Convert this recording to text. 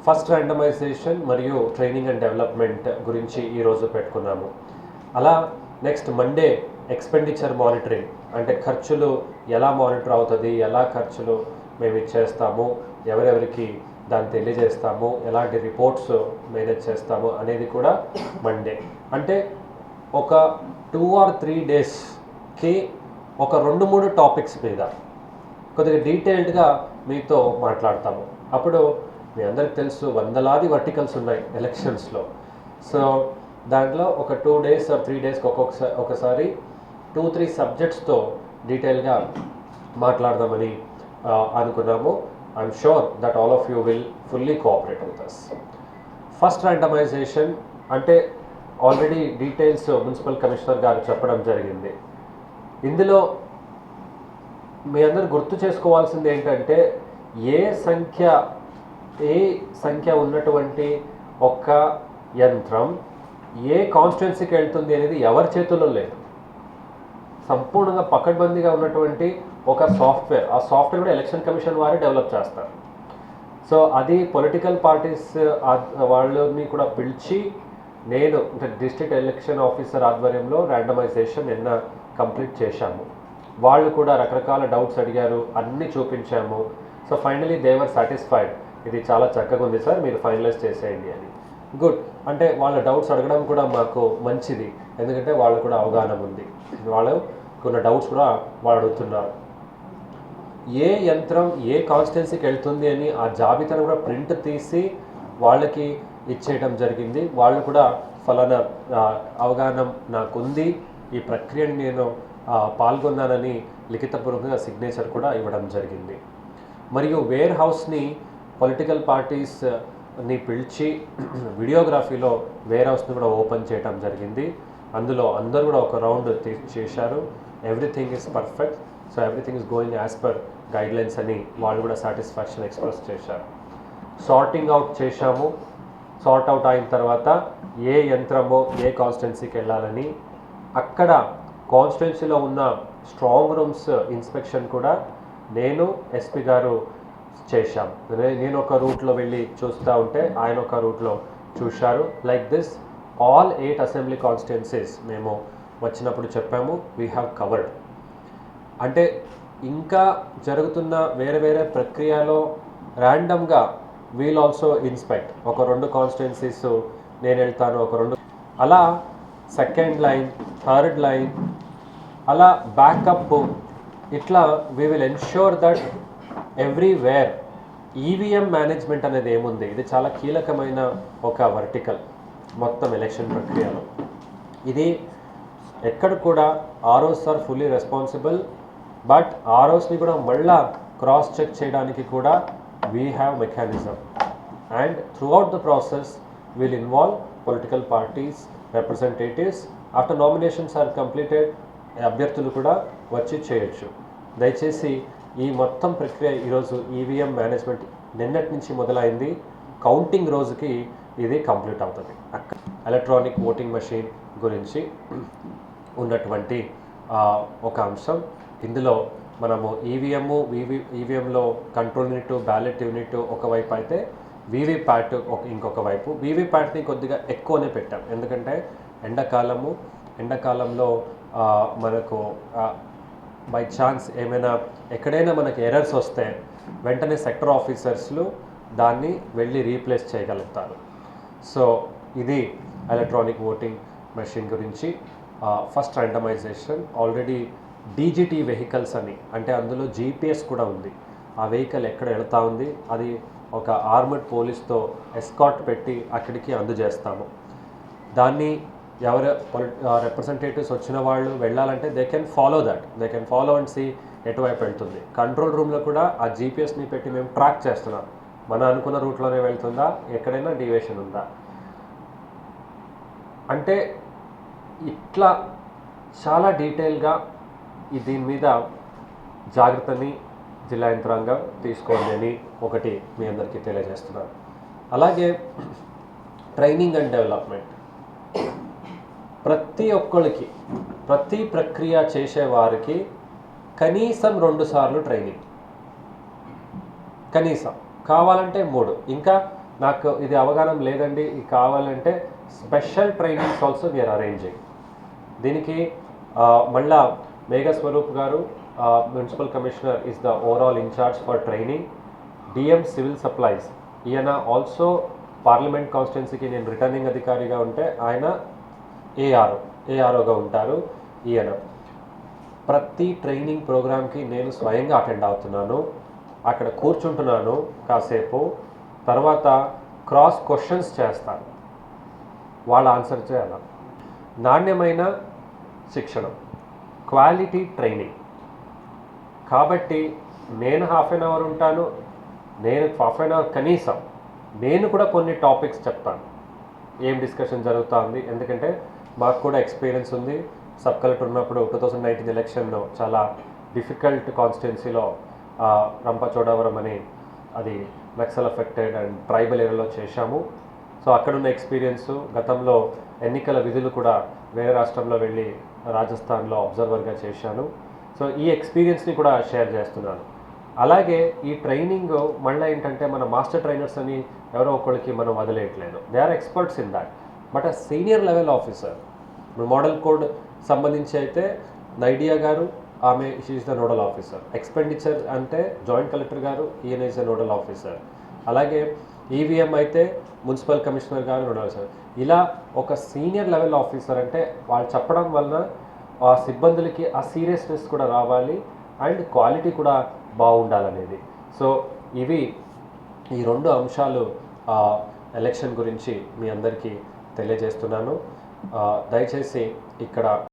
First randomisation మరియు training and development గురించి ఈరోజు పెట్టుకున్నాము. అలా నెక్స్ట్ మండే ఎక్స్పెండిచర్ మానిటరింగ్, అంటే ఖర్చులు ఎలా మానిటర్ అవుతుంది, ఎలా ఖర్చులు మేము ఇచ్చేస్తాము, ఎవరెవరికి దాన్ని తెలియజేస్తాము, ఎలాంటి రిపోర్ట్స్ మేనేజ్ చేస్తాము అనేది కూడా మండే. అంటే ఒక 2 or 3 డేస్కి ఒక 2-3 టాపిక్స్ మీద కొద్దిగా డీటెయిల్డ్గా మీతో మాట్లాడతాము. అప్పుడు మీ అందరికి తెలుసు వందలాది వర్టికల్స్ ఉన్నాయి ఎలక్షన్స్లో. సో దాంట్లో ఒక 2 days or 3 daysకి ఒకసారి 2-3 సబ్జెక్ట్స్తో డీటెయిల్గా మాట్లాడదామని అనుకున్నాము. I'm sure that all of you will fully cooperate with us. First randomisation అంటే ఆల్రెడీ డీటెయిల్స్ మున్సిపల్ కమిషనర్ గారు చెప్పడం జరిగింది. ఇందులో మీ అందరు గుర్తు చేసుకోవాల్సింది ఏంటంటే ఏ సంఖ్య ఉన్నటువంటి ఒక యంత్రం ఏ కాన్స్టిట్యున్సీకి వెళ్తుంది అనేది ఎవరి చేతుల్లో లేదు. సంపూర్ణంగా పకడ్బందీగా ఉన్నటువంటి ఒక సాఫ్ట్వేర్, ఆ సాఫ్ట్వేర్ కూడా ఎలక్షన్ కమిషన్ వారే డెవలప్ చేస్తారు. సో అది పొలిటికల్ పార్టీస్ వాళ్ళని కూడా పిలిచి నేను డిస్ట్రిక్ట్ ఎలక్షన్ ఆఫీసర్ ఆధ్వర్యంలో ర్యాండమైజేషన్ నిన్న కంప్లీట్ చేశాము. వాళ్ళు కూడా రకరకాల డౌట్స్ అడిగారు, అన్నీ చూపించాము. So finally they were satisfied, ఇది చాలా చక్కగా ఉంది సార్, మీరు ఫైనలైజ్ చేసేయండి అని. గుడ్. అంటే వాళ్ళ డౌట్స్ అడగడం కూడా మాకు మంచిది, ఎందుకంటే వాళ్ళు కూడా అవగాహన ఉంది, వాళ్ళు కొన్ని డౌట్స్ కూడా వాళ్ళు అడుగుతున్నారు. ఏ యంత్రం ఏ కాన్స్టిట్యున్సీకి వెళ్తుంది అని ఆ జాబితాను కూడా ప్రింట్ తీసి వాళ్ళకి ఇచ్చేయడం జరిగింది. వాళ్ళు కూడా ఫలానా అవగాహన నాకుంది, ఈ ప్రక్రియని నేను పాల్గొన్నానని లిఖితపూర్వకంగా సిగ్నేచర్ కూడా ఇవ్వడం జరిగింది. మరియు వేర్ హౌస్ని పొలిటికల్ పార్టీస్ని పిలిచి వీడియోగ్రఫీలో వేర్ హౌస్ని కూడా ఓపెన్ చేయడం జరిగింది. అందులో అందరూ కూడా ఒక రౌండ్ చేశారు. Everything is perfect, so everything is going as per guidelines అని వాళ్ళు కూడా సాటిస్ఫాక్షన్ ఎక్స్ప్రెస్ చేశారు. సార్టింగ్ అవుట్ చేశాము. సార్ట్ అవుట్ అయిన తర్వాత ఏ యంత్రమో ఏ కాన్స్టిట్యున్సీకి వెళ్ళాలని అక్కడ కాన్స్టిట్యున్సీలో ఉన్న స్ట్రాంగ్ రూమ్స్ ఇన్స్పెక్షన్ కూడా నేను ఎస్పీ గారు చేశాం. నేను ఒక రూట్లో వెళ్ళి చూస్తూ ఉంటే ఆయన ఒక రూట్లో చూశారు. Like this all 8 assembly constituencies మేము వచ్చినప్పుడు చెప్పాము, వీ హ్యావ్ కవర్డ్. అంటే ఇంకా జరుగుతున్న వేరే వేరే ప్రక్రియలో ర్యాండమ్గా వీల్ ఆల్సో ఇన్స్పెక్ట్. ఒక 2 కాన్స్టిట్యున్సీస్ నేను వెళ్తాను, ఒక 2 అలా సెకండ్ లైన్, థర్డ్ లైన్, అలా బ్యాకప్. ఇట్లా we will ensure that everywhere EVM management అనేది ఏముంది, ఇది చాలా కీలకమైన ఒక వర్టికల్ మొత్తం ఎలక్షన్ ప్రక్రియలో. ఇది ఎక్కడ కూడా ROs are fully responsible, but ఆర్ఓస్ని కూడా మళ్ళా క్రాస్ చెక్ చేయడానికి కూడా we have mechanism. And throughout the process will involve political parties representatives. After nominations are completed అభ్యర్థులు కూడా వచ్చి చేయొచ్చు. దయచేసి ఈ మొత్తం ప్రక్రియ ఈరోజు ఈవీఎం మేనేజ్మెంట్ నిన్నటి నుంచి మొదలైంది, కౌంటింగ్ రోజుకి ఇది కంప్లీట్ అవుతుంది. ఎలక్ట్రానిక్ ఓటింగ్ మెషిన్ గురించి ఉన్నటువంటి ఒక అంశం. ఇందులో మనము ఈవీఎంలో కంట్రోల్ యూనిట్, బ్యాలెట్ యూనిట్ ఒకవైపు అయితే వీవీప్యాట్ ఇంకొక వైపు. వీవీప్యాట్ని కొద్దిగా ఎక్కువనే పెట్టాం, ఎందుకంటే ఎండాకాలంలో మనకు బై ఛాన్స్ ఎక్కడైనా మనకి ఎర్రర్స్ వస్తే వెంటనే సెక్టర్ ఆఫీసర్స్లు దాన్ని వెళ్ళి రీప్లేస్ చేయగలుగుతారు. సో ఇది ఎలక్ట్రానిక్ ఓటింగ్ మెషిన్ గురించి. First randomisation already DGT vehicles అని, అంటే అందులో జీపీఎస్ కూడా ఉంది. ఆ వెహికల్ ఎక్కడ వెళ్తా ఉంది అది ఒక ఆర్మడ్ పోలీస్తో ఎస్కాట్ పెట్టి అక్కడికి అందజేస్తాము. దాన్ని ఎవరు రిప్రజెంటేటివ్స్ వచ్చిన వాళ్ళు వెళ్ళాలంటే they can follow and see ఎటువైపు వెళ్తుంది. కంట్రోల్ రూమ్లో కూడా ఆ జీపీఎస్ని పెట్టి మేము ట్రాక్ చేస్తున్నాం, మన అనుకున్న రూట్లోనే వెళ్తుందా, ఎక్కడైనా డీవియేషన్ ఉందా. అంటే ఇట్లా చాలా డీటెయిల్గా దీని మీద జాగ్రత్తని జిల్లా యంత్రాంగం తీసుకోండి అని ఒకటి మీ అందరికీ తెలియజేస్తున్నాను. అలాగే ట్రైనింగ్ అండ్ డెవలప్మెంట్, ప్రతి ఒక్కరికి ప్రతి ప్రక్రియ చేసేవారికి కనీసం 2 సార్లు ట్రైనింగ్, కనీసం కావాలంటే 3, ఇంకా నాకు ఇది అవగాహన లేదండి, ఇది కావాలంటే special trainings also we are arranging. దీనికి మళ్ళా మేఘస్వరూప్ గారు, municipal commissioner is the overall incharge for training. DM civil supplies, ఈయన ఆల్సో పార్లమెంట్ కాన్స్టిట్యున్సీకి నేను రిటర్నింగ్ అధికారిగా ఉంటే ఆయన ఏఆర్ఓగా ఉంటారు. ఈయన ప్రతి ట్రైనింగ్ ప్రోగ్రామ్కి నేను స్వయంగా అటెండ్ అవుతున్నాను, అక్కడ కూర్చుంటున్నాను కాసేపు, తర్వాత క్రాస్ క్వశ్చన్స్ చేస్తాను, వాళ్ళు ఆన్సర్ చేయాలి. నాణ్యమైన శిక్షణ, క్వాలిటీ ట్రైనింగ్. కాబట్టి నేను హాఫ్ అన్ అవర్ ఉంటాను, నేను హాఫ్ అన్ అవర్ కనీసం నేను కూడా కొన్ని టాపిక్స్ చెప్తాను, ఏం డిస్కషన్ జరుగుతుంది. ఎందుకంటే మాకు కూడా ఎక్స్పీరియన్స్ ఉంది. సబ్ కలెక్టర్ ఉన్నప్పుడు 2019 ఎలక్షన్లో చాలా డిఫికల్ట్ కాన్స్టిట్యున్సీలో రంపచోడవరం అని అది నక్సల్ అఫెక్టెడ్ అండ్ ట్రైబల్ ఏరియాలో చేశాము. సో అక్కడున్న ఎక్స్పీరియన్సు, గతంలో ఎన్నికల విధులు కూడా వేరే రాష్ట్రంలో వెళ్ళి రాజస్థాన్లో అబ్జర్వర్గా చేశాను. సో ఈ ఎక్స్పీరియన్స్ని కూడా షేర్ చేస్తున్నాను. అలాగే ఈ ట్రైనింగ్ మళ్ళీ ఏంటంటే మన మాస్టర్ ట్రైనర్స్ అని ఎవరో ఒకరికి మనం వదిలేయట్లేదు, they are experts in that. But ఆ senior level officer, model code సంబంధించి అయితే నైడియా గారు, ఆమె she is the nodal officer. Expenditure అంటే జాయింట్ కలెక్టర్ గారు, ఈయన ఈజ్ ద నోడల్ ఆఫీసర్. అలాగే ఈవీఎం అయితే మున్సిపల్ కమిషనర్ గారు నోడల్ ఆఫీసర్. ఇలా ఒక సీనియర్ లెవెల్ ఆఫీసర్ అంటే వాళ్ళు చెప్పడం వలన ఆ సిబ్బందులకి ఆ సీరియస్నెస్ కూడా రావాలి అండ్ క్వాలిటీ కూడా బాగుండాలనేది. సో ఇవి ఈ 2 అంశాలు ఎలక్షన్ గురించి మీ అందరికీ తెలియజేస్తున్నాను. దయచేసి ఇక్కడ